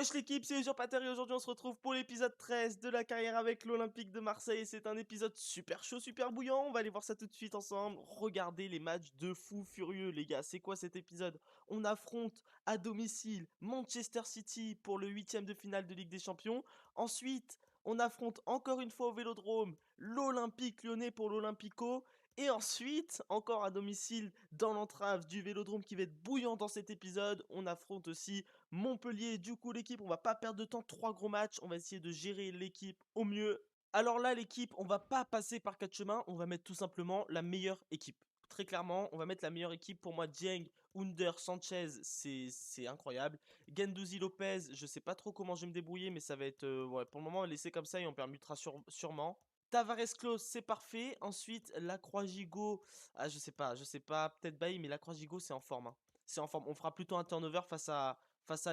Wesh l'équipe, c'est Usurpateur et aujourd'hui on se retrouve pour l'épisode 13 de la carrière avec l'Olympique de Marseille. C'est un épisode super chaud, super bouillant, on va aller voir ça tout de suite ensemble. Regardez les matchs de fous furieux les gars, c'est quoi cet épisode? On affronte à domicile Manchester City pour le 8e de finale de Ligue des Champions. Ensuite, on affronte encore une fois au Vélodrome l'Olympique Lyonnais pour l'Olympico. Et ensuite, encore à domicile, dans l'entrave du Vélodrome qui va être bouillant dans cet épisode, on affronte aussi Montpellier. Du coup, l'équipe, on va pas perdre de temps, 3 gros matchs, on va essayer de gérer l'équipe au mieux. Alors là, l'équipe, on va pas passer par 4 chemins, on va mettre tout simplement la meilleure équipe. Très clairement, on va mettre la meilleure équipe. Pour moi, Dieng, Under, Sanchez, c'est incroyable. Guendouzi, Lopez, je sais pas trop comment je vais me débrouiller, mais ça va être... ouais, pour le moment, on va laisser comme ça et on permutera sûrement. Tavares Klose, c'est parfait. Ensuite, Lacroix Gigot. Ah, je sais pas. Peut-être Bailly, mais Lacroix Gigot, c'est en forme, hein. C'est en forme. On fera plutôt un turnover face à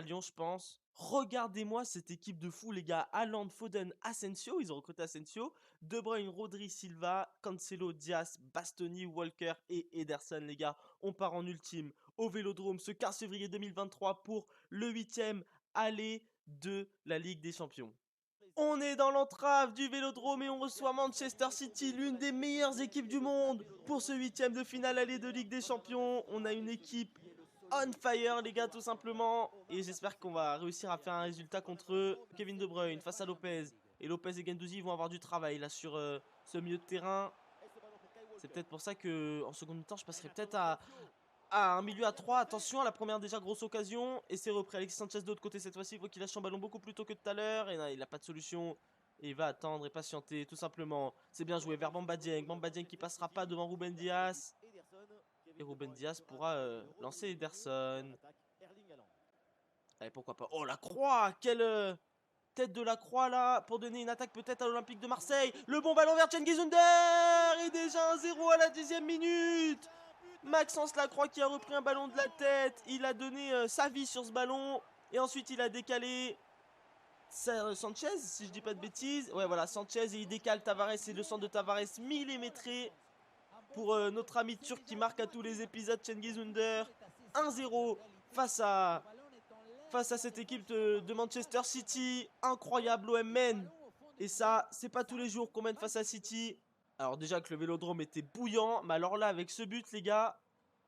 Lyon, je pense. Regardez-moi cette équipe de fous, les gars. Haaland, Foden, Asensio. Ils ont recruté Asensio. De Bruyne, Rodri, Silva, Cancelo, Diaz, Bastoni, Walker et Ederson, les gars. On part en ultime au Vélodrome ce 15 février 2023 pour le 8e aller de la Ligue des Champions. On est dans l'entrave du Vélodrome et on reçoit Manchester City, l'une des meilleures équipes du monde, pour ce 8e de finale aller de Ligue des Champions. On a une équipe on fire, les gars, tout simplement. Et j'espère qu'on va réussir à faire un résultat contre eux. Kevin De Bruyne face à Lopez. Et Lopez et Guendouzi vont avoir du travail là sur ce milieu de terrain. C'est peut-être pour ça que en seconde mi-temps, je passerai peut-être à un milieu à 3. Attention, à la première déjà grosse occasion. Et c'est repris. Alexis Sanchez de l'autre côté cette fois-ci. Il faut qu'il lâche son ballon beaucoup plus tôt que tout à l'heure. Et là, il n'a pas de solution. Et il va attendre et patienter, tout simplement. C'est bien joué vers Bamba Dieng. Bamba Dieng qui passera pas devant Ruben Dias. Et Ruben Dias pourra lancer Ederson. Allez, pourquoi pas. Oh, la croix! Quelle tête de la croix là pour donner une attaque peut-être à l'Olympique de Marseille. Le bon ballon vers Cengiz Under. Et déjà 1-0 à la 10e minute. Maxence Lacroix qui a repris un ballon de la tête. Il a donné sa vie sur ce ballon. Et ensuite, il a décalé Sanchez, si je dis pas de bêtises. Ouais, voilà, Sanchez. Et il décale Tavares. Et le centre de Tavares millimétré pour notre ami turc qui marque à tous les épisodes. Cengiz Under. 1-0 face à cette équipe de Manchester City. Incroyable, l'OM mène. Et ça, c'est pas tous les jours qu'on mène face à City. Alors déjà que le Vélodrome était bouillant. Mais alors là, avec ce but, les gars...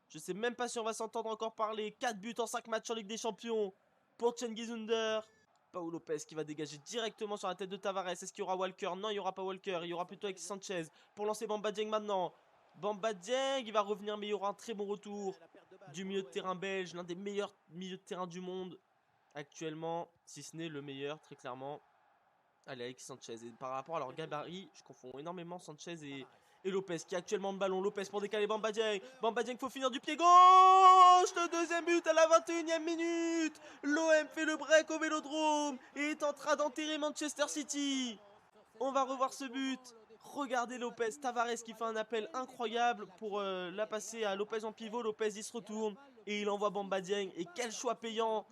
Je sais même pas si on va s'entendre encore parler. 4 buts en 5 matchs en Ligue des Champions pour Cengiz Under. Paul Lopez qui va dégager directement sur la tête de Tavares. Est-ce qu'il y aura Walker? Non, il n'y aura pas Walker. Il y aura plutôt Alexis Sanchez pour lancer Bamba Dieng maintenant. Bamba Dieng, il va revenir, mais il y aura un très bon retour du milieu de terrain belge. L'un des meilleurs milieux de terrain du monde actuellement, si ce n'est le meilleur, très clairement. Allez, Alexis Sanchez. Et par rapport à leur gabarit, je confonds énormément Sanchez et Lopez qui a actuellement le ballon. Lopez pour décaler Bamba Dieng. Bamba Dieng, faut finir du pied gauche. Le deuxième but à la 21e minute. L'OM fait le break au Vélodrome et est en train d'enterrer Manchester City. On va revoir ce but. Regardez Lopez, Tavares qui fait un appel incroyable pour la passer à Lopez en pivot. Lopez il se retourne et il envoie Bamba Dieng. Et quel choix payant!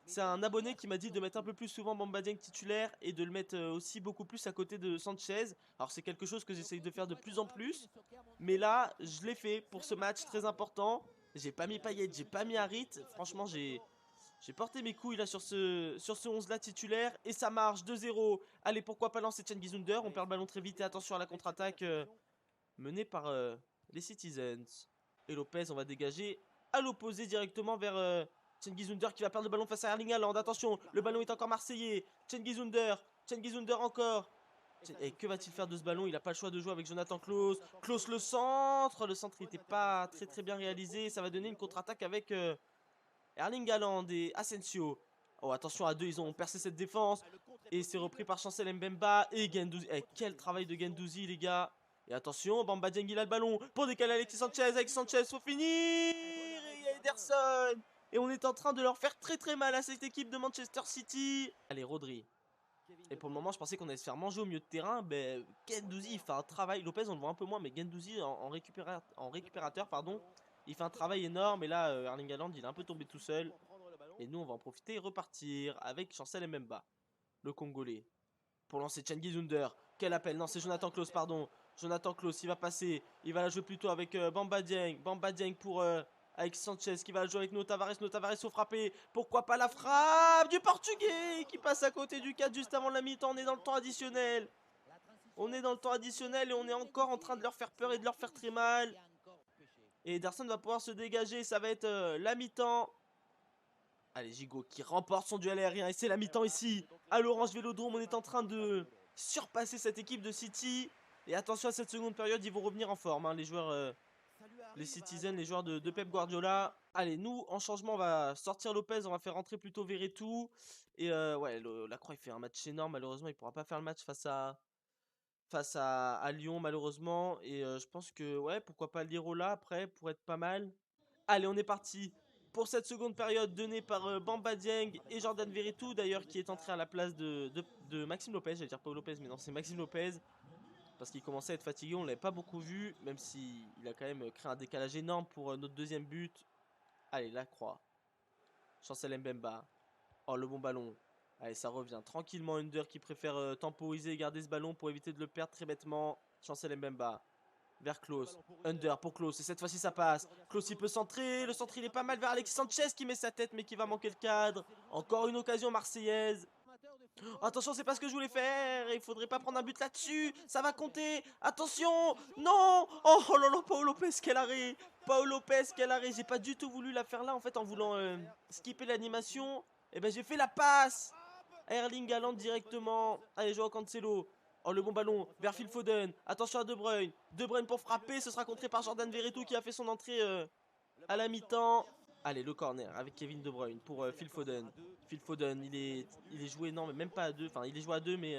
C'est un abonné qui m'a dit de mettre un peu plus souvent Bamba Dieng titulaire et de le mettre aussi beaucoup plus à côté de Sanchez. Alors c'est quelque chose que j'essaye de faire de plus en plus. Mais là, je l'ai fait pour ce match très important. J'ai pas mis Payet, j'ai pas mis Harit. Franchement, j'ai porté mes couilles là sur ce 11 là titulaire. Et ça marche, 2-0. Allez, pourquoi pas lancer Cengiz Under. On perd le ballon très vite et attention à la contre-attaque menée par les Citizens. Et Lopez, on va dégager à l'opposé directement vers... Cengiz Under qui va perdre le ballon face à Erling Haaland. Attention, le ballon est encore marseillais. Cengiz Under encore. Et que va-t-il faire de ce ballon? Il n'a pas le choix de jouer avec Jonathan Klaus. Klaus le centre. Le centre n'était pas très bien réalisé. Ça va donner une contre-attaque avec Erling Haaland et Asensio. Oh, attention à deux, ils ont percé cette défense. Et c'est repris par Chancel Mbemba et Guendouzi. Eh, quel travail de Guendouzi, les gars. Et attention, Bamba Dieng, il a le ballon pour décaler Alexis Sanchez. Alexis Sanchez, faut finir. Et il y a Ederson. Et on est en train de leur faire très mal à cette équipe de Manchester City. Allez, Rodri. Et pour le moment, je pensais qu'on allait se faire manger au milieu de terrain. Ben, Guendouzi, il fait un travail. Lopez, on le voit un peu moins, mais Guendouzi en récupérateur, pardon. Il fait un travail énorme. Et là, Erling Haaland, il est un peu tombé tout seul. Et nous, on va en profiter et repartir avec Chancel Mbemba, le Congolais. Pour lancer Cengiz Under. Quel appel? Non, c'est Jonathan Klaus, pardon. Jonathan Klaus, il va passer. Il va la jouer plutôt avec Bamba Dieng. Bamba Dieng pour avec Sanchez qui va jouer avec Tavares au frappé. Pourquoi pas la frappe du Portugais qui passe à côté du cadre juste avant la mi-temps. On est dans le temps additionnel. On est dans le temps additionnel et on est encore en train de leur faire peur et de leur faire très mal. Et Ederson va pouvoir se dégager. Ça va être la mi-temps. Allez, Gigot qui remporte son duel aérien. Et c'est la mi-temps ici. À l'Orange Vélodrome, on est en train de surpasser cette équipe de City. Et attention à cette seconde période, ils vont revenir en forme. Hein, les joueurs, les Citizens, les joueurs de Pep Guardiola. Allez, nous, en changement, on va sortir Lopez. On va faire rentrer plutôt Verretou. Et ouais, la Croix, il fait un match énorme. Malheureusement, il ne pourra pas faire le match face à Lyon, malheureusement. Et je pense que, ouais, pourquoi pas Lirola après, pour être pas mal. Allez, on est parti pour cette seconde période donnée par Bamba Dieng et Jordan Verretou, d'ailleurs, qui est entré à la place de Maxime Lopez. J'allais dire Paul Lopez, mais non, c'est Maxime Lopez. Parce qu'il commençait à être fatigué, on ne l'avait pas beaucoup vu, même s'il a quand même créé un décalage énorme pour notre deuxième but. Allez, la croix. Chancel Mbemba. Oh, le bon ballon. Allez, ça revient tranquillement. Under qui préfère temporiser et garder ce ballon pour éviter de le perdre très bêtement. Chancel Mbemba. Vers Klose. Under pour Klose. Et cette fois-ci, ça passe. Klose, il peut centrer. Le centre, il est pas mal vers Alexis Sanchez qui met sa tête, mais qui va manquer le cadre. Encore une occasion marseillaise. Oh, attention, c'est pas ce que je voulais faire. Il faudrait pas prendre un but là-dessus. Ça va compter. Attention. Non. Oh là là, Paul Lopez, quel arrêt. Paul Lopez, quel arrêt. J'ai pas du tout voulu la faire là, en fait, en voulant skipper l'animation. Et ben, j'ai fait la passe. Erling Haaland directement. Allez, Joao Cancelo. Oh, le bon ballon vers Phil Foden. Attention à De Bruyne. De Bruyne pour frapper. Ce sera contré par Jordan Verretou qui a fait son entrée à la mi-temps. Allez, le corner avec Kevin De Bruyne pour Phil Foden. Phil Foden, il est joué, non, mais même pas à deux. Enfin, il est joué à deux, mais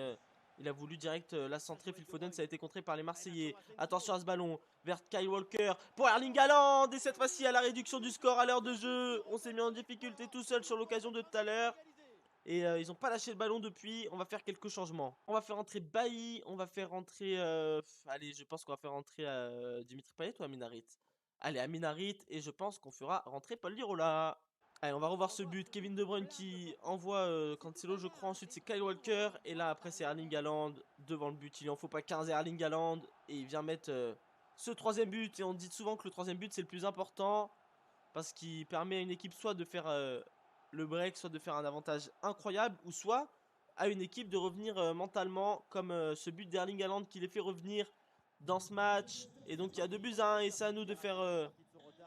il a voulu direct la centrer. Phil Foden, ça a été contré par les Marseillais. Attention à ce ballon vers Kyle Walker pour Erling Haaland. Et cette fois-ci, à la réduction du score à l'heure de jeu. On s'est mis en difficulté tout seul sur l'occasion de tout à l'heure. Et ils n'ont pas lâché le ballon depuis. On va faire quelques changements. On va faire rentrer Bailly. On va faire rentrer... allez, je pense qu'on va faire rentrer Dimitri Payet ou Aminarit. Allez, Aminarit. Et je pense qu'on fera rentrer Paul Lirola. Allez, on va revoir ce but. Kevin De Bruyne qui envoie Cancelo, je crois. Ensuite, c'est Kyle Walker. Et là, après, c'est Erling Haaland devant le but. Il en faut pas 15 Erling Haaland. Et il vient mettre ce troisième but. Et on dit souvent que le troisième but, c'est le plus important. Parce qu'il permet à une équipe soit de faire le break, soit de faire un avantage incroyable, ou soit à une équipe de revenir mentalement, comme ce but d'Erling Haaland qui les fait revenir dans ce match. Et donc il y a 2 buts à 1 et c'est à nous de faire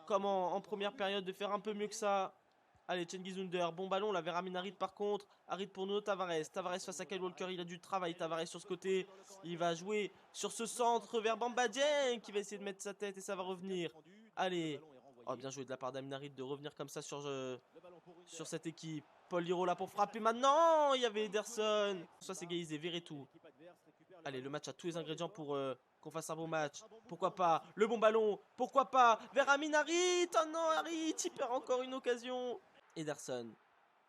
comme en première période, de faire un peu mieux que ça. Allez, Cengiz Under, bon ballon là vers Amin Harit par contre. Harit pour Nuno Tavares. Tavares face à Kyle Walker, il a du travail. Tavares sur ce côté, il va jouer sur ce centre vers Bamba Dieng qui va essayer de mettre sa tête et ça va revenir. Allez, oh, bien joué de la part d'Amin Harit de revenir comme ça sur cette équipe. Paul Lirola pour frapper maintenant. Il y avait Ederson. Ça c'est égalisé, Verretou. Allez, le match a tous les ingrédients pour qu'on fasse un bon match. Pourquoi pas? Le bon ballon. Pourquoi pas? Vers Amin Harit. Oh non, Harit, il perd encore une occasion. Ederson.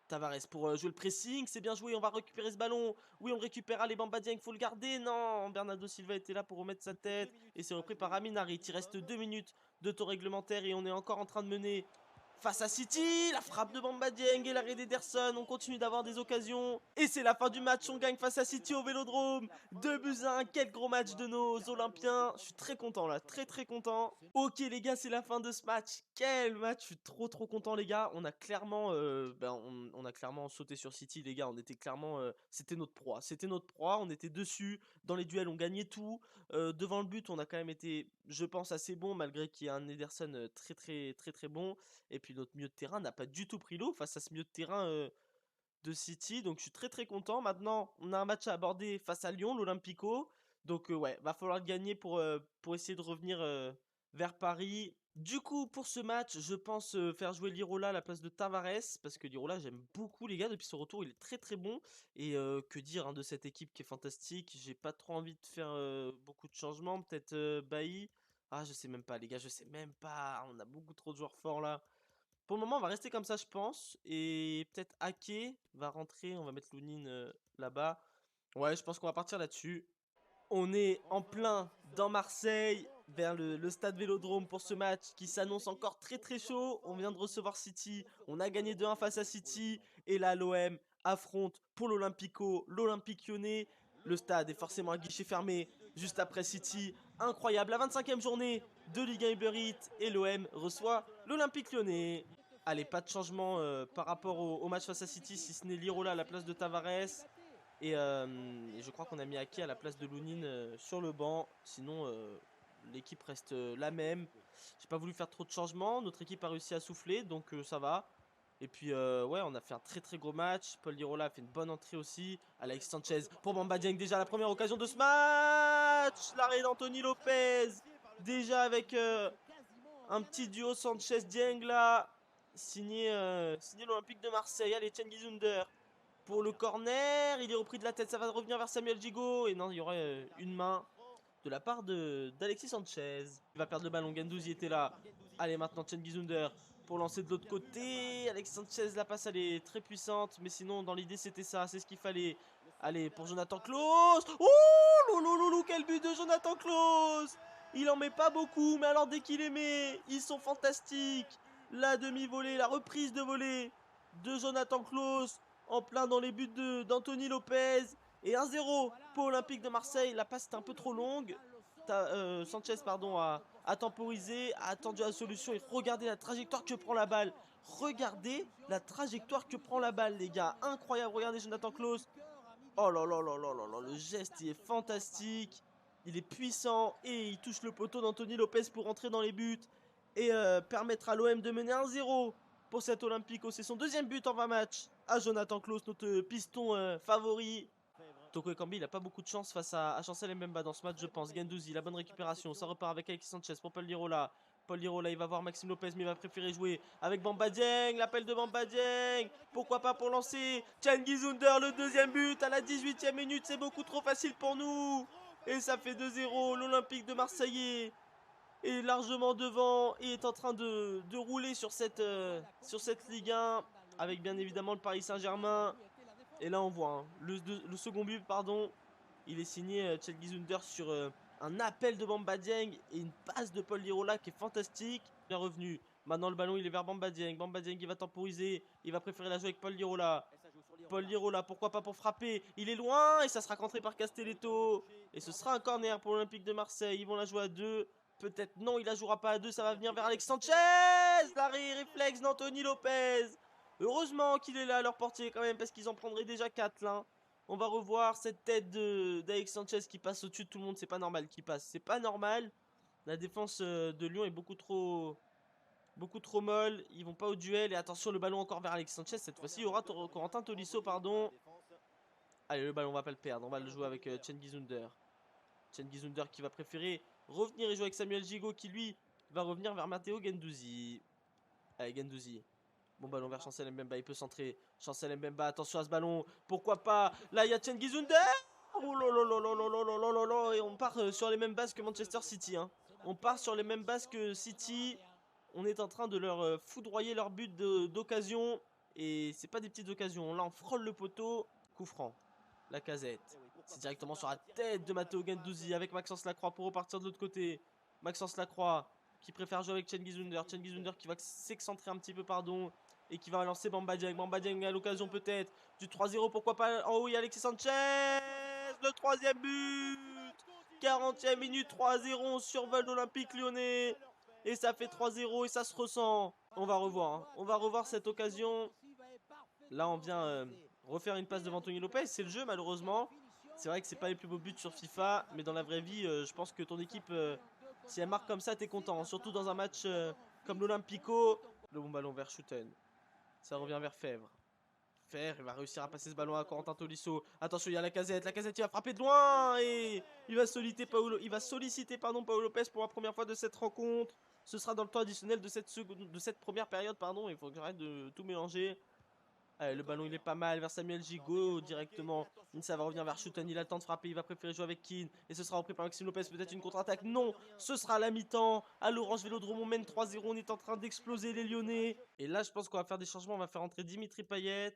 Tavares pour jouer le pressing. C'est bien joué, on va récupérer ce ballon. Oui, on le récupère. Allez, Bamba Dieng, il faut le garder. Non, Bernardo Silva était là pour remettre sa tête. Et c'est repris par Amin Harit. Il reste 2 minutes de temps réglementaire et on est encore en train de mener face à City. La frappe de Bamba Dieng et l'arrêt d'Ederson. On continue d'avoir des occasions. Et c'est la fin du match. On gagne face à City au Vélodrome. 2 buts à 1. Quel gros match de nos Olympiens. Je suis très content là. Très très content. Ok les gars, c'est la fin de ce match. Quel match. Je suis trop trop content les gars. On a clairement on a clairement sauté sur City les gars. On était clairement c'était notre proie. C'était notre proie. On était dessus. Dans les duels, on gagnait tout. Devant le but, on a quand même été, je pense, assez bon malgré qu'il y ait un Ederson très très très très bon. Et puis notre milieu de terrain n'a pas du tout pris l'eau face à ce milieu de terrain de City. Donc je suis très très content. Maintenant, on a un match à aborder face à Lyon, l'Olympico. Donc ouais, va falloir le gagner pour essayer de revenir vers Paris. Du coup, pour ce match, je pense faire jouer Lirola à la place de Tavares. Parce que Lirola, j'aime beaucoup les gars. Depuis son retour, il est très très bon. Et que dire hein, de cette équipe qui est fantastique. J'ai pas trop envie de faire beaucoup de changements. Peut-être Bailly. Ah, je sais même pas les gars, je sais même pas. On a beaucoup trop de joueurs forts là. Pour le moment, on va rester comme ça, je pense. Et peut-être Ake va rentrer. On va mettre Lounine là-bas. Ouais, je pense qu'on va partir là-dessus. On est en plein dans Marseille, vers le stade Vélodrome pour ce match qui s'annonce encore très très chaud. On vient de recevoir City. On a gagné 2-1 face à City. Et là, l'OM affronte pour l'Olympico, l'Olympique Lyonnais. Le stade est forcément à guichet fermé juste après City. Incroyable, la 25e journée de Ligue 1 Uber Eats et l'OM reçoit l'Olympique Lyonnais. Allez, pas de changement par rapport au match face à City, si ce n'est Lirola à la place de Tavares. Et je crois qu'on a mis Ake à la place de Lounine sur le banc. Sinon, l'équipe reste la même. J'ai pas voulu faire trop de changements. Notre équipe a réussi à souffler, donc ça va. Et puis, ouais, on a fait un très très gros match. Paul Lirola a fait une bonne entrée aussi. Alex Sanchez pour Bamba Dieng. Déjà la première occasion de ce match. L'arrêt d'Anthony Lopez. Déjà avec un petit duo Sanchez-Dieng là. Signé l'Olympique de Marseille. Allez, Cengiz Under pour le corner. Il est repris de la tête. Ça va revenir vers Samuel Gigot. Et non, il y aurait une main de la part d'Alexis Sanchez. Il va perdre le ballon. Gendouzi était là. Allez, maintenant Cengiz Under pour lancer de l'autre côté. Alexis Sanchez, la passe elle est très puissante. Mais sinon, dans l'idée, c'était ça. C'est ce qu'il fallait. Allez, pour Jonathan Klaus. Oh, loulou, quel but de Jonathan Klaus. Il en met pas beaucoup, mais alors dès qu'il les met, ils sont fantastiques. La demi-volée, la reprise de volée de Jonathan Klaus en plein dans les buts d'Anthony Lopez. Et 1-0 pour Olympique de Marseille. La passe était un peu trop longue. Sanchez pardon, a temporisé, a attendu la solution. Et regardez la trajectoire que prend la balle. Regardez la trajectoire que prend la balle, les gars. Incroyable. Regardez Jonathan Klaus. Oh là là là là là là. Le geste, il est fantastique. Il est puissant. Et il touche le poteau d'Anthony Lopez pour entrer dans les buts. Et permettre à l'OM de mener 1-0 pour cet Olympico. C'est son deuxième but en 20 matchs à Jonathan Klaus, notre piston favori. Toko Ekambi, il n'a pas beaucoup de chance face à Chancel Mbemba dans ce match, je pense. Gendouzi, la bonne récupération. Ça repart avec Alexis Sanchez pour Paul Lirola. Paul Lirola, il va voir Maxime Lopez, mais il va préférer jouer avec Bamba Dieng. L'appel de Bamba Dieng. Pourquoi pas pour lancer Cengiz Under, le deuxième but à la 18e minute. C'est beaucoup trop facile pour nous. Et ça fait 2-0. L'Olympique de Marseille est largement devant et est en train de rouler sur cette Ligue 1. Avec bien évidemment le Paris Saint-Germain. Et là on voit hein, le second but, pardon, il est signé Cengiz Under sur un appel de Bamba Dieng et une passe de Paul Lirola qui est fantastique. Bien revenu. Maintenant le ballon il est vers Bamba Dieng. Bamba Dieng il va temporiser. Il va préférer la jouer avec Paul Lirola. Paul Lirola, pourquoi pas pour frapper. Il est loin et ça sera contré par Castelletto. Et ce sera un corner pour l'Olympique de Marseille. Ils vont la jouer à 2. Peut-être non, il la jouera pas à 2. Ça va venir vers Alex Sanchez. L'arrêt réflexe d'Anthony Lopez. Heureusement qu'il est là à leur portier quand même, parce qu'ils en prendraient déjà 4 là. On va revoir cette tête d'Alex Sanchez qui passe au-dessus de tout le monde. C'est pas normal qu'il passe. C'est pas normal. La défense de Lyon est beaucoup trop molle. Ils vont pas au duel. Et attention, le ballon encore vers Alex Sanchez. Cette fois-ci, il y aura Corentin Tolisso, pardon. Allez, le ballon, on va pas le perdre. On va le jouer avec Cengiz Under. Cengiz Under qui va préférer revenir et jouer avec Samuel Gigot qui, lui, va revenir vers Matteo Gendouzi. Allez, Gendouzi. Bon ballon vers Chancel Mbemba, il peut centrer. Chancel Mbemba, attention à ce ballon. Pourquoi pas. Là, il y a Cengiz Under. Oh là là là là là là là là là. Et on part sur les mêmes bases que Manchester City. Hein. On part sur les mêmes bases que City. On est en train de leur foudroyer leur but d'occasion. Et c'est pas des petites occasions. Là, on frôle le poteau. Coup franc. Lacazette. C'est directement sur la tête de Matteo Gendouzi avec Maxence Lacroix pour repartir de l'autre côté. Maxence Lacroix qui préfère jouer avec Cengiz Under. Cengiz Under qui va s'excentrer un petit peu, pardon. Et qui va lancer Bamba Dieng. Bamba Dieng à l'occasion peut-être du 3-0. Pourquoi pas. Oh oui, Alexis Sanchez. Le troisième but. 40e minute, 3-0. On survole l'Olympique lyonnais. Et ça fait 3-0 et ça se ressent. On va revoir. Hein. On va revoir cette occasion. Là, on vient refaire une passe devant Anthony Lopez. C'est le jeu, malheureusement. C'est vrai que c'est pas les plus beaux buts sur FIFA. Mais dans la vraie vie, je pense que ton équipe, si elle marque comme ça, t'es content. Hein. Surtout dans un match comme l'Olympico. Le bon ballon vers Schouten. Ça revient vers Fèvre. Fèvre, il va réussir à passer ce ballon à Corentin Tolisso. Attention, il y a Lacazette. Lacazette, il va frapper de loin. Et il va solliciter Paolo Lopez pour la première fois de cette rencontre. Ce sera dans le temps additionnel de cette première période. Pardon. Il faut que j'arrête de tout mélanger. Allez, le ballon il est pas mal vers Samuel Gigot directement. Ça va revenir vers Schouten. Il a le temps de frapper. Il va préférer jouer avec Keane. Et ce sera repris par Maxime Lopez. Peut-être une contre-attaque. Non, ce sera à la mi-temps. À l'Orange Vélodrome, on mène 3-0. On est en train d'exploser les Lyonnais. Et là, je pense qu'on va faire des changements. On va faire entrer Dimitri Payet.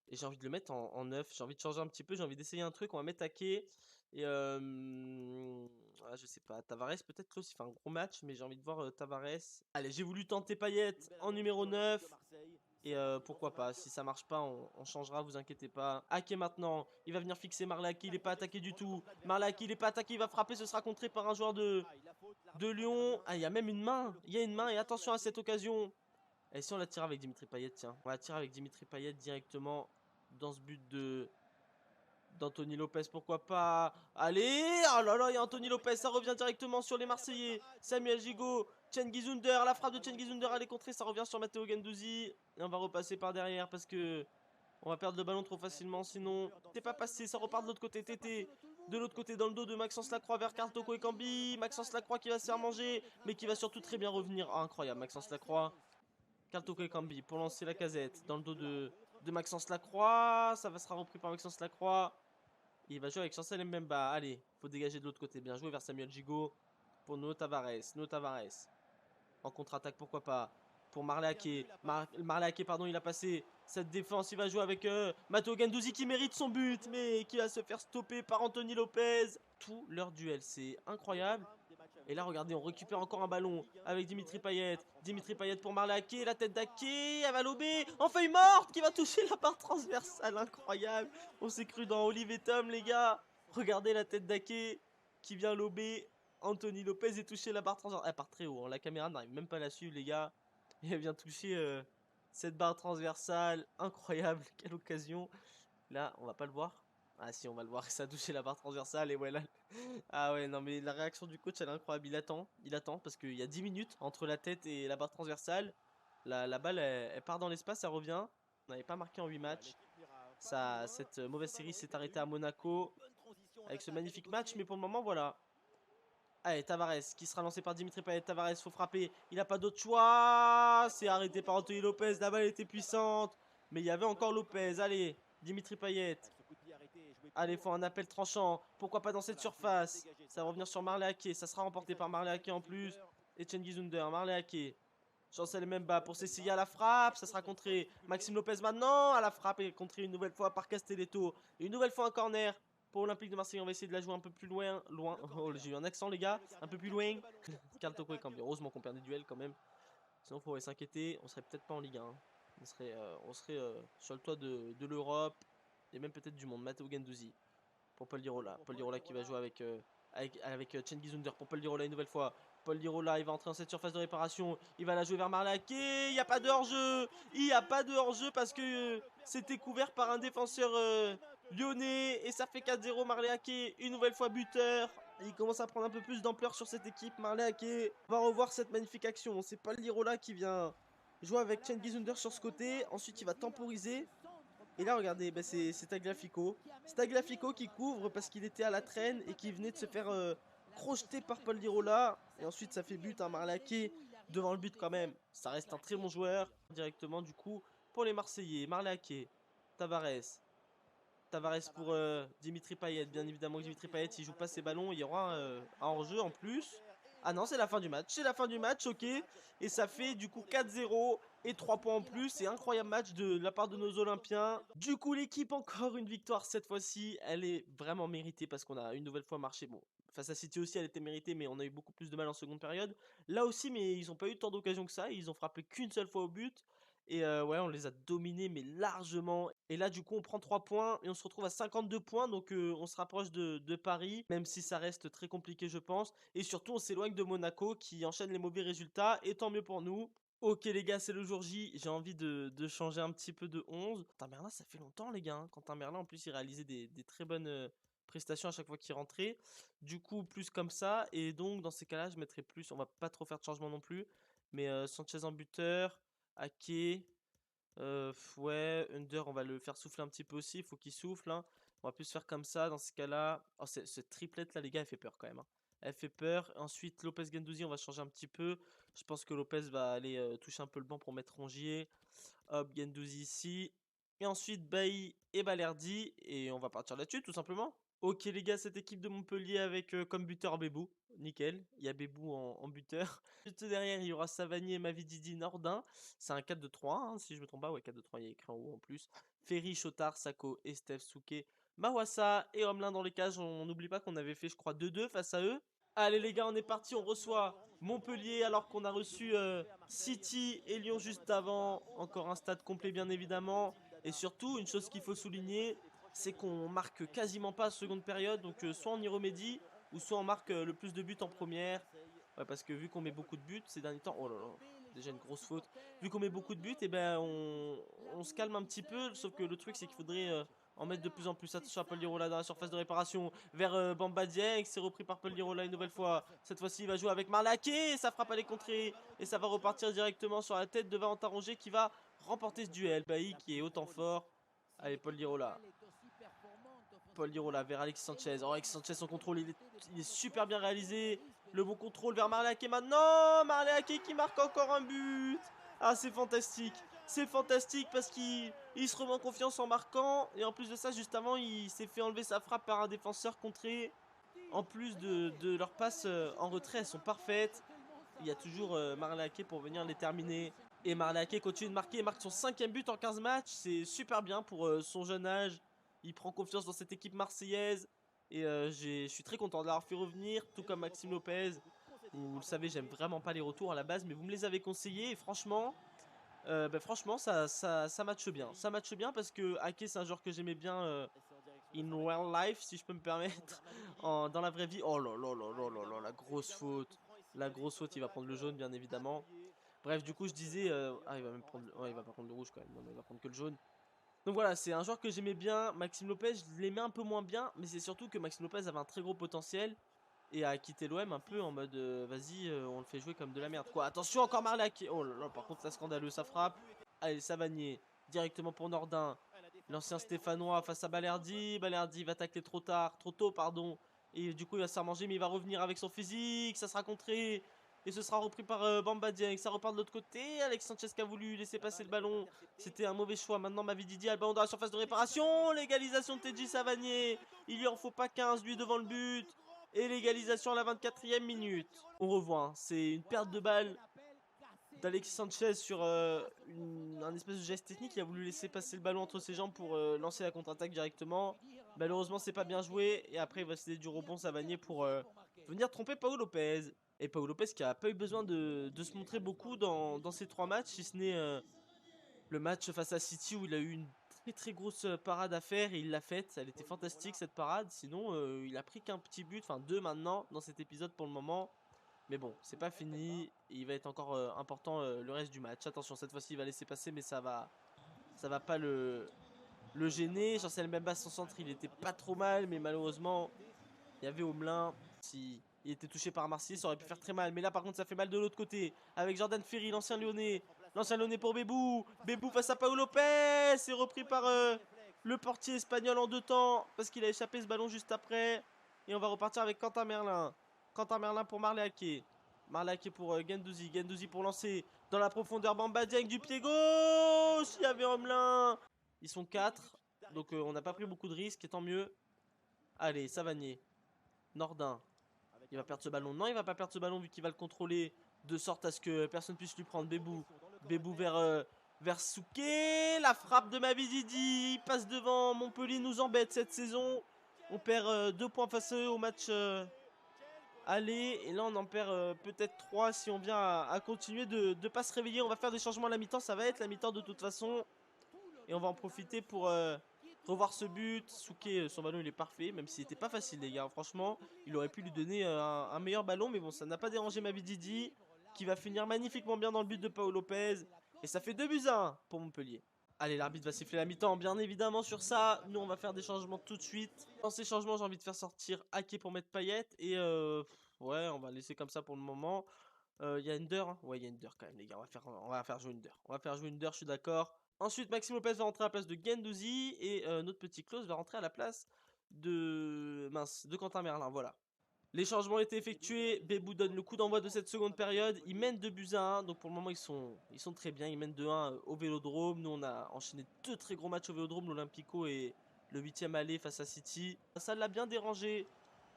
Et j'ai envie de le mettre en neuf. J'ai envie de changer un petit peu. J'ai envie d'essayer un truc. On va mettre Ake. Et je sais pas. Tavares, peut-être que il fait un gros match. Mais j'ai envie de voir Tavares. Allez, j'ai voulu tenter Payet en numéro 9. Et pourquoi pas, si ça marche pas, on changera, vous inquiétez pas. Ake maintenant, il va venir fixer Marley Ake, il est pas attaqué du tout. Marley Ake, il est pas attaqué, il va frapper, ce sera contré par un joueur de Lyon. Ah, il y a même une main, il y a une main, et attention à cette occasion. Et si on la tire avec Dimitri Payet, tiens. On va tirer avec Dimitri Payet directement dans ce but d'Anthony Lopez, pourquoi pas. Allez, oh là là, il y a Anthony Lopez, ça revient directement sur les Marseillais. Samuel Gigot, Cengiz Under, la frappe de Cengiz Under, elle est contrée, ça revient sur Matteo Guendouzi. Et on va repasser par derrière parce que on va perdre le ballon trop facilement, sinon c'est pas passé, ça repart de l'autre côté. Tété, de l'autre côté dans le dos de Maxence Lacroix vers Carl Toko Ekambi. Maxence Lacroix qui va se faire manger, mais qui va surtout très bien revenir. Ah, incroyable, Maxence Lacroix. Carl Toko Ekambi pour lancer la casette dans le dos de Maxence Lacroix. Ça va sera repris par Maxence Lacroix. Il va jouer avec Chancel Mbemba. Allez, faut dégager de l'autre côté. Bien joué vers Samuel Gigot pour Nuno Tavares. Nuno Tavares. En contre-attaque, pourquoi pas. Pour Marley Ake. Marley Ake, pardon, il a passé cette défense. Il va jouer avec Matteo Guendouzi qui mérite son but, mais qui va se faire stopper par Anthony Lopez. Tout leur duel, c'est incroyable. Et là, regardez, on récupère encore un ballon avec Dimitri Payet. Dimitri Payet pour Marley Ake, la tête d'Ake, elle va lober en feuille morte qui va toucher la barre transversale, incroyable. On s'est cru dans Olive et Tom, les gars. Regardez la tête d'Ake qui vient lober. Anthony Lopez est touché la barre transversale. Elle part très haut, hein. La caméra n'arrive même pas à la suivre, les gars. Et elle vient toucher cette barre transversale, incroyable, quelle occasion. Là, on va pas le voir. Ah si, on va le voir, ça a touché la barre transversale et voilà. Ah ouais, non mais la réaction du coach, elle est incroyable. Il attend parce qu'il y a 10 minutes entre la tête et la barre transversale. La balle, elle part dans l'espace, elle revient. On n'avait pas marqué en 8 matchs. Cette mauvaise série s'est arrêtée à Monaco avec ce magnifique match, mais pour le moment, voilà. Allez, Tavares qui sera lancé par Dimitri Payet. Tavares, faut frapper. Il n'a pas d'autre choix. C'est arrêté par Anthony Lopez. La balle était puissante. Mais il y avait encore Lopez. Allez, Dimitri Payet. Allez, faut un appel tranchant. Pourquoi pas dans cette surface. Ça va revenir sur Marley Ake. Ça sera remporté par Marley Ake en plus. Et Cengiz Under. Marley Ake. Chancel Mbemba pour Cecilia à la frappe. Ça sera contré. Maxime Lopez maintenant à la frappe. Et contré une nouvelle fois par Castelletto. Et une nouvelle fois un corner pour Olympique de Marseille. On va essayer de la jouer un peu plus loin. Oh, j'ai eu un accent, les gars. Un peu plus loin. Carl Toko et Cambi. Heureusement qu'on perd des duels quand même. Sinon, il faudrait s'inquiéter. On serait peut-être pas en Ligue 1. On serait sur le toit de l'Europe. Et même peut-être du monde. Matteo Guendouzi pour Paul Lirola. Paul Lirola qui va jouer avec Cengiz Under pour Paul Lirola une nouvelle fois. Paul Lirola, il va entrer dans cette surface de réparation. Il va la jouer vers Marley Ake. Il n'y a pas de hors-jeu. Il n'y a pas de hors-jeu parce que c'était couvert par un défenseur lyonnais. Et ça fait 4-0. Marley Ake, une nouvelle fois buteur. Il commence à prendre un peu plus d'ampleur sur cette équipe. Marley Ake. On va revoir cette magnifique action. C'est Paul Lirola qui vient jouer avec Cengiz Under sur ce côté. Ensuite, il va temporiser. Et là, regardez, bah, c'est Tagliafico. C'est Tagliafico qui couvre parce qu'il était à la traîne et qui venait de se faire crocheter par Paul Lirola. Et ensuite, ça fait but, Marley Ake devant le but quand même. Ça reste un très bon joueur. Directement, du coup, pour les Marseillais. Marley Ake, Tavares. Tavares pour Dimitri Payet. Bien évidemment, Dimitri Payet, s'il joue pas ses ballons, il y aura un hors-jeu en plus. Ah non, c'est la fin du match. C'est la fin du match, ok. Et ça fait du coup 4-0 et 3 points en plus. C'est un incroyable match de la part de nos Olympiens. Du coup, l'équipe, encore une victoire cette fois-ci. Elle est vraiment méritée parce qu'on a une nouvelle fois marché. Bon, face à City aussi, elle était méritée, mais on a eu beaucoup plus de mal en seconde période. Là aussi, mais ils n'ont pas eu tant d'occasions que ça. Ils ont frappé qu'une seule fois au but. Et ouais, on les a dominés, mais largement. Et là, du coup, on prend 3 points et on se retrouve à 52 points. Donc, on se rapproche de Paris, même si ça reste très compliqué, je pense. Et surtout, on s'éloigne de Monaco qui enchaîne les mauvais résultats. Et tant mieux pour nous. Ok, les gars, c'est le jour J. J'ai envie de changer un petit peu de 11. Quentin Merlin, ça fait longtemps, les gars, hein. Quentin Merlin, en plus, il réalisait des très bonnes prestations à chaque fois qu'il rentrait. Du coup, plus comme ça. Et donc, dans ces cas-là, je mettrais plus. On va pas trop faire de changement non plus. Mais Sanchez en buteur. Ake. Ouais, Under, on va le faire souffler un petit peu aussi. Il faut qu'il souffle, hein. On va plus faire comme ça dans ce cas-là. Oh, cette triplette là, les gars, elle fait peur quand même, hein. Elle fait peur. Ensuite, Lopez Gendouzi, on va changer un petit peu. Je pense que Lopez va aller toucher un peu le banc pour mettre Rongier. Hop, Gendouzi ici. Et ensuite, Bailly et Balerdi. Et on va partir là-dessus, tout simplement. Ok les gars, cette équipe de Montpellier avec comme buteur Bébou. Nickel, il y a Bébou en buteur. Juste derrière, il y aura Savanier, Mavididi, Nordin. C'est un 4-2-3, hein, si je me trompe pas. Ouais, 4-2-3, il y a écrit en haut en plus. Ferry, Chotard, Sako, Estef, Souké, Mawassa et Homelin dans les cages. On n'oublie pas qu'on avait fait, je crois, 2-2 face à eux. Allez les gars, on est parti, on reçoit Montpellier alors qu'on a reçu City et Lyon juste avant. Encore un stade complet bien évidemment. Et surtout, une chose qu'il faut souligner, c'est qu'on marque quasiment pas en seconde période. Donc soit on y remédie, ou soit on marque le plus de buts en première. Ouais, parce que vu qu'on met beaucoup de buts ces derniers temps, oh là là, déjà une grosse faute. Vu qu'on met beaucoup de buts, et ben on se calme un petit peu. Sauf que le truc, c'est qu'il faudrait en mettre de plus en plus. Attention à Paul Lirola dans la surface de réparation vers Bamba Dieng. C'est repris par Paul Lirola une nouvelle fois. Cette fois-ci, il va jouer avec Marlaqué. Ça frappe à les contrées. Et ça va repartir directement sur la tête de Valentin Rongier qui va remporter ce duel. Bailly qui est autant fort. Allez, Paul Lirola. Paul Lirola vers Alexis Sanchez. Oh, Alexis Sanchez, son contrôle, il est super bien réalisé. Le bon contrôle vers Marlaqué maintenant. Marlaqué qui marque encore un but. Ah, c'est fantastique. C'est fantastique parce qu'il se remet en confiance en marquant. Et en plus de ça, juste avant, il s'est fait enlever sa frappe par un défenseur contré. En plus de leurs passes en retrait, elles sont parfaites. Il y a toujours Marlaqué pour venir les terminer. Et Marlaqué continue de marquer. Il marque son 5e but en 15 matchs. C'est super bien pour son jeune âge. Il prend confiance dans cette équipe marseillaise. Et je suis très content de l'avoir fait revenir. Tout comme Maxime Lopez. Vous le savez, j'aime vraiment pas les retours à la base. Mais vous me les avez conseillés. Et franchement, franchement ça matche bien. Ça matche bien parce que Ake, c'est un joueur que j'aimais bien in real life, si je peux me permettre. Dans la vraie vie. Oh là là là là là là, la grosse faute. La grosse faute, il va prendre le jaune, bien évidemment. Bref, du coup, je disais... Ah, il va même prendre... Ouais, il va pas prendre le rouge, quand même. Non, il va prendre que le jaune. Donc voilà, c'est un joueur que j'aimais bien. Maxime Lopez, je l'aimais un peu moins bien. Mais c'est surtout que Maxime Lopez avait un très gros potentiel. Et a quitté l'OM un peu en mode... Vas-y, on le fait jouer comme de la merde, quoi. Attention, encore Marlac. Oh là là, par contre, ça scandaleux, ça frappe. Allez, Savanier. Directement pour Nordin. L'ancien Stéphanois face à Balerdi. Balerdi va tacler trop tôt, pardon. Et du coup, il va se faire manger, mais il va revenir avec son physique. Ça sera contré. Et ce sera repris par Bamba Dieng. Ça repart de l'autre côté. Alex Sanchez qui a voulu laisser passer le ballon. C'était un mauvais choix. Maintenant, Mavididi a le ballon dans la surface de réparation. L'égalisation de Teddy Savanier. Il lui en faut pas 15, lui, devant le but. Et l'égalisation à la 24e minute. On revoit, hein. C'est une perte de balle d'Alexis Sanchez sur un espèce de geste technique. Il a voulu laisser passer le ballon entre ses jambes pour lancer la contre-attaque directement. Malheureusement, c'est pas bien joué. Et après, il va céder du rebond Savanier pour venir tromper Pau Lopez. Et Pau Lopez qui a pas eu besoin de se montrer beaucoup dans ces 3 matchs, si ce n'est le match face à City où il a eu une très grosse parade à faire et il l'a faite. Elle était fantastique cette parade. Sinon, il a pris qu'un petit but, enfin 2 maintenant dans cet épisode pour le moment. Mais bon, c'est pas fini. Et il va être encore important le reste du match. Attention, cette fois-ci, il va laisser passer, mais ça va pas le gêner. Chancel Mbemba, son centre, il était pas trop mal, mais malheureusement, il y avait Omelin. Si il était touché par Marseille, ça aurait pu faire très mal. Mais là, par contre, ça fait mal de l'autre côté. Avec Jordan Ferry, l'ancien Lyonnais. L'ancien Lyonnais pour Bebou. Bebou face à Pau Lopez. C'est repris par le portier espagnol en 2 temps. Parce qu'il a échappé ce ballon juste après. Et on va repartir avec Quentin Merlin. Quentin Merlin pour Marlaqué. Marlaqué pour Gendouzi. Gendouzi pour lancer dans la profondeur. Bamba Dieng du pied gauche. Il y avait Omelin. Ils sont 4. Donc on n'a pas pris beaucoup de risques. Et tant mieux. Allez, Savanier. Nordin. Il va perdre ce ballon. Non, il va pas perdre ce ballon vu qu'il va le contrôler de sorte à ce que personne puisse lui prendre. Bebou. Bebou vers Souquet. La frappe de Mavididi. Il passe devant. Montpellier nous embête cette saison. On perd 2 points face à eux au match aller. Et là, on en perd peut-être 3 si on vient à continuer de ne pas se réveiller. On va faire des changements à la mi-temps. Ça va être la mi-temps de toute façon. Et on va en profiter pour revoir ce but. Souquet, son ballon, il est parfait. Même s'il n'était pas facile, les gars. Franchement, il aurait pu lui donner un meilleur ballon. Mais bon, ça n'a pas dérangé Mavididi. Qui va finir magnifiquement bien dans le but de Pau Lopez. Et ça fait 2-1 pour Montpellier. Allez, l'arbitre va siffler la mi-temps, bien évidemment, sur ça. Nous, on va faire des changements tout de suite. Dans ces changements, j'ai envie de faire sortir Ake pour mettre Payet. Et ouais, on va laisser comme ça pour le moment. Il y a Under, hein. Ouais, il y a Under quand même, les gars. On va faire jouer Under. On va faire jouer Under, je suis d'accord. Ensuite, Maxime Lopez va rentrer à la place de Gendouzi. Et notre petit Klaus va rentrer à la place de Quentin Merlin. Voilà. Les changements ont été effectués. Bebou donne le coup d'envoi de cette seconde période. Ils mènent 2-1. Donc pour le moment, ils sont très bien. Ils mènent 2-1 au Vélodrome. Nous, on a enchaîné 2 très gros matchs au Vélodrome. L'Olympico et le 8e aller face à City. Ça l'a bien dérangé.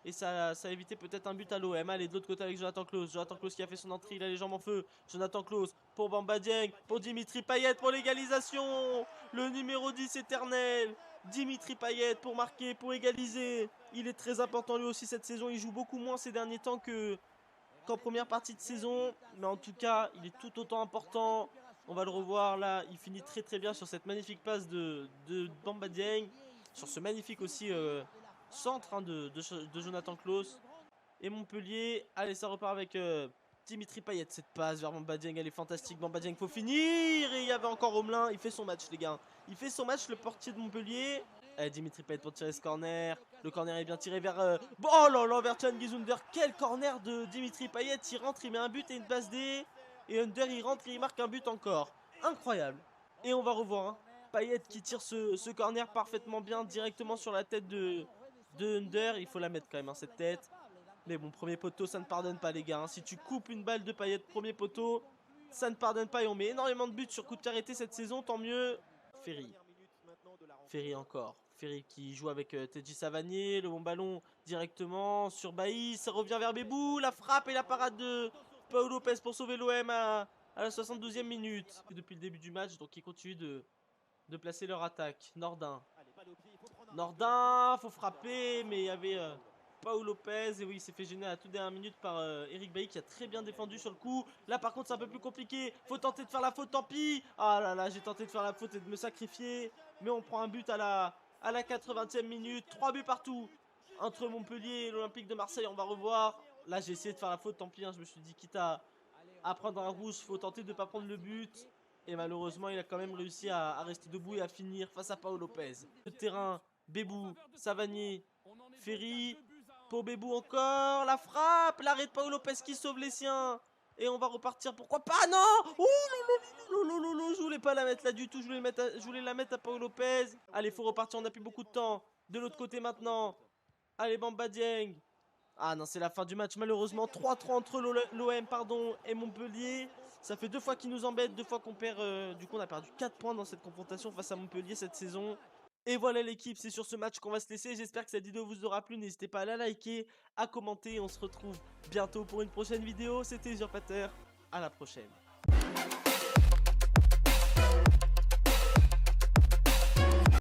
Et ça a évité peut-être un but à l'OM. Allez, de l'autre côté avec Jonathan Klaus. Jonathan Klaus qui a fait son entrée. Il a les jambes en feu. Jonathan Klaus pour Bamba Dieng. Pour Dimitri Payet pour l'égalisation. Le numéro 10 éternel. Dimitri Payet pour marquer, pour égaliser. Il est très important lui aussi cette saison. Il joue beaucoup moins ces derniers temps qu'en première partie de saison. Mais en tout cas, il est tout autant important. On va le revoir là. Il finit très très bien sur cette magnifique passe de Bamba Dieng. Sur ce magnifique aussi centre hein, de Jonathan Klaus. Et Montpellier, allez, ça repart avec Dimitri Payet. Cette passe vers Bamba Dieng, elle est fantastique. Bamba Dieng, faut finir. Et il y avait encore Romelin. Il fait son match, les gars. Il fait son match, le portier de Montpellier. Dimitri Payet pour tirer ce corner. Le corner est bien tiré vers. Oh là là, vers Cengiz Under. Quel corner de Dimitri Payet. Il rentre, il met un but et une passe D. Et Under, il rentre et il marque un but encore. Incroyable. Et on va revoir. Hein. Payet qui tire ce corner parfaitement bien directement sur la tête de Under. Il faut la mettre quand même, hein, cette tête. Mais bon, premier poteau, ça ne pardonne pas, les gars. Hein. Si tu coupes une balle de Payet premier poteau, ça ne pardonne pas. Et on met énormément de buts sur coup de pied arrêté cette saison, tant mieux. Ferry. Ferry encore. Ferry qui joue avec Teddy Savanier. Le bon ballon directement sur Bailly. Ça revient vers Bébou. La frappe et la parade de Paul Lopez pour sauver l'OM à la 72e minute. Depuis le début du match, donc ils continuent de placer leur attaque. Nordin. Nordin, faut frapper, mais il y avait Paul Lopez. Et oui, il s'est fait gêner à la toute dernière minute par Eric Bailly qui a très bien défendu sur le coup. Là, par contre, c'est un peu plus compliqué. Faut tenter de faire la faute, tant pis. Ah là là, j'ai tenté de faire la faute et de me sacrifier. Mais on prend un but à la 80e minute. 3 buts partout entre Montpellier et l'Olympique de Marseille. On va revoir. Là, j'ai essayé de faire la faute, tant pis. Hein, je me suis dit, quitte à prendre un rouge, faut tenter de ne pas prendre le but. Et malheureusement, il a quand même réussi à rester debout et à finir face à Paul Lopez. Le terrain, Bébou, Savanier, Ferry, pour Bébou encore, la frappe, l'arrêt de Paul Lopez qui sauve les siens. Et on va repartir, pourquoi pas, non. Ouh, je voulais pas la mettre là du tout, je voulais la mettre à Paul Lopez. Allez, faut repartir, on n'a plus beaucoup de temps. De l'autre côté maintenant. Allez, Bamba Dieng. Ah non, c'est la fin du match malheureusement. 3-3 entre l'OM et Montpellier. Ça fait 2 fois qu'ils nous embêtent, 2 fois qu'on perd. Du coup, on a perdu 4 points dans cette confrontation face à Montpellier cette saison. Et voilà l'équipe, c'est sur ce match qu'on va se laisser. J'espère que cette vidéo vous aura plu. N'hésitez pas à la liker, à commenter. On se retrouve bientôt pour une prochaine vidéo. C'était Usurpateur. À la prochaine.